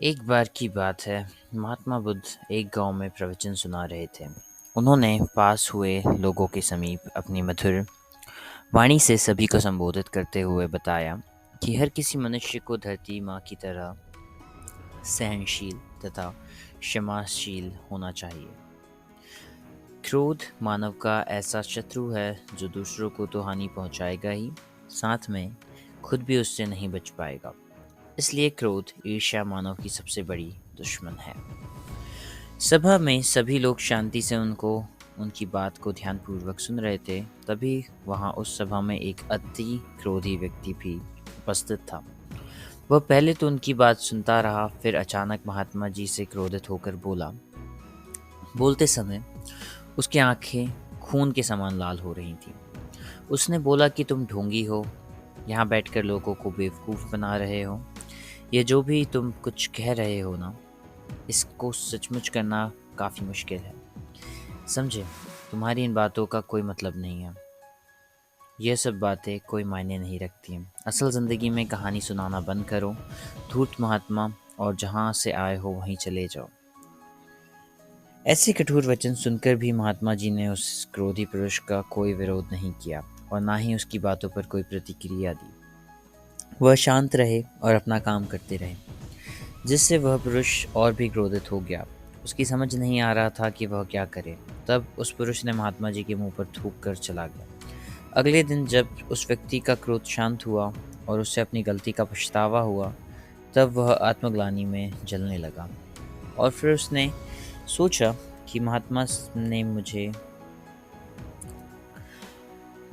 एक बार की बात है। महात्मा बुद्ध एक गांव में प्रवचन सुना रहे थे। उन्होंने पास हुए लोगों के समीप अपनी मधुर वाणी से सभी को संबोधित करते हुए बताया कि हर किसी मनुष्य को धरती माँ की तरह सहनशील तथा क्षमाशील होना चाहिए। क्रोध मानव का ऐसा शत्रु है जो दूसरों को तो हानि पहुंचाएगा ही, साथ में खुद भी उससे नहीं बच पाएगा। इसलिए क्रोध ईर्ष्या मानव की सबसे बड़ी दुश्मन है। सभा में सभी लोग शांति से उनकी बात को ध्यानपूर्वक सुन रहे थे। तभी वहां उस सभा में एक अति क्रोधी व्यक्ति भी उपस्थित था। वह पहले तो उनकी बात सुनता रहा, फिर अचानक महात्मा जी से क्रोधित होकर बोला। बोलते समय उसकी आंखें खून के समान लाल हो रही थीं। उसने बोला कि तुम ढोंगी हो, यहाँ बैठकर लोगों को बेवकूफ़ बना रहे हो। ये जो भी तुम कुछ कह रहे हो ना, इसको सचमुच करना काफ़ी मुश्किल है। समझे, तुम्हारी इन बातों का कोई मतलब नहीं है। यह सब बातें कोई मायने नहीं रखती हैं। असल ज़िंदगी में कहानी सुनाना बंद करो, धूर्त महात्मा, और जहाँ से आए हो वहीं चले जाओ। ऐसे कठोर वचन सुनकर भी महात्मा जी ने उस क्रोधी पुरुष का कोई विरोध नहीं किया और ना ही उसकी बातों पर कोई प्रतिक्रिया दी। वह शांत रहे और अपना काम करते रहे, जिससे वह पुरुष और भी क्रोधित हो गया। उसकी समझ नहीं आ रहा था कि वह क्या करे। तब उस पुरुष ने महात्मा जी के मुंह पर थूक कर चला गया। अगले दिन जब उस व्यक्ति का क्रोध शांत हुआ और उससे अपनी गलती का पछतावा हुआ, तब वह आत्मग्लानि में जलने लगा और फिर उसने सोचा कि महात्मा ने मुझे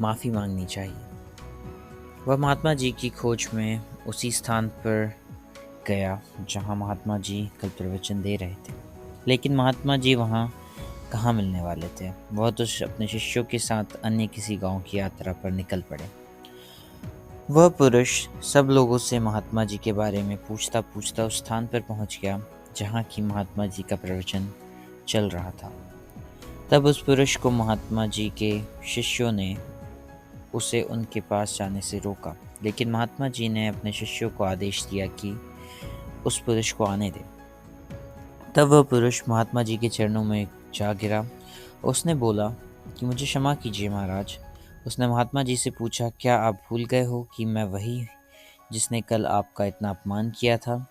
माफ़ी मांगनी चाहिए। वह महात्मा जी की खोज में उसी स्थान पर गया जहां महात्मा जी कल प्रवचन दे रहे थे। लेकिन महात्मा जी वहां कहाँ मिलने वाले थे। वह तो अपने शिष्यों के साथ अन्य किसी गांव की यात्रा पर निकल पड़े। वह पुरुष सब लोगों से महात्मा जी के बारे में पूछता पूछता उस स्थान पर पहुंच गया जहां की महात्मा जी का प्रवचन चल रहा था। तब उस पुरुष को महात्मा जी के शिष्यों ने उसे उनके पास जाने से रोका, लेकिन महात्मा जी ने अपने शिष्यों को आदेश दिया कि उस पुरुष को आने दे। तब वह पुरुष महात्मा जी के चरणों में जा गिरा। उसने बोला कि मुझे क्षमा कीजिए महाराज। उसने महात्मा जी से पूछा, क्या आप भूल गए हो कि मैं वही जिसने कल आपका इतना अपमान किया था?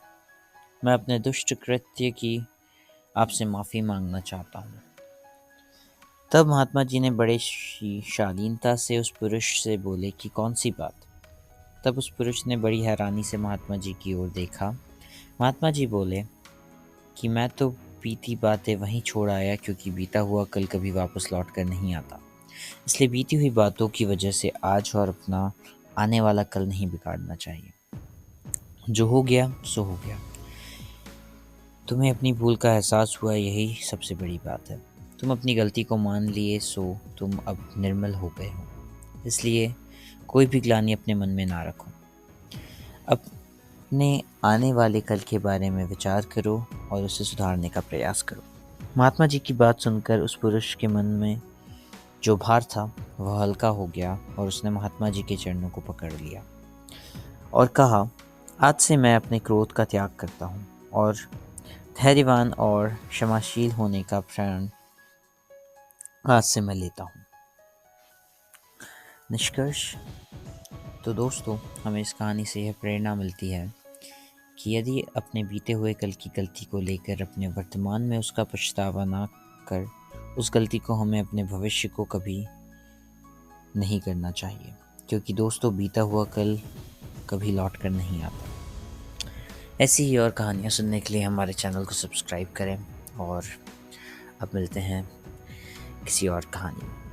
मैं अपने दुष्ट कृत्य की आपसे माफ़ी मांगना चाहता हूँ। तब महात्मा जी ने बड़े शालीनता से उस पुरुष से बोले कि कौन सी बात? तब उस पुरुष ने बड़ी हैरानी से महात्मा जी की ओर देखा। महात्मा जी बोले कि मैं तो बीती बातें वहीं छोड़ आया, क्योंकि बीता हुआ कल कभी वापस लौट कर नहीं आता। इसलिए बीती हुई बातों की वजह से आज और अपना आने वाला कल नहीं बिगाड़ना चाहिए। जो हो गया सो हो गया। तुम्हें अपनी भूल का एहसास हुआ, यही सबसे बड़ी बात है। तुम अपनी गलती को मान लिए, सो तुम अब निर्मल हो गए हो। इसलिए कोई भी ग्लानि अपने मन में ना रखो। अपने आने वाले कल के बारे में विचार करो और उसे सुधारने का प्रयास करो। महात्मा जी की बात सुनकर उस पुरुष के मन में जो भार था वह हल्का हो गया और उसने महात्मा जी के चरणों को पकड़ लिया और कहा, आज से मैं अपने क्रोध का त्याग करता हूँ और धैर्यवान और क्षमाशील होने का प्रण आज से मैं लेता हूँ। निष्कर्ष तो दोस्तों, हमें इस कहानी से यह प्रेरणा मिलती है कि यदि अपने बीते हुए कल की गलती को लेकर अपने वर्तमान में उसका पछतावा ना कर, उस गलती को हमें अपने भविष्य को कभी नहीं करना चाहिए, क्योंकि दोस्तों बीता हुआ कल कभी लौट कर नहीं आता। ऐसी ही और कहानियाँ सुनने के लिए हमारे चैनल को सब्सक्राइब करें और अब मिलते हैं किसी और कहानी में।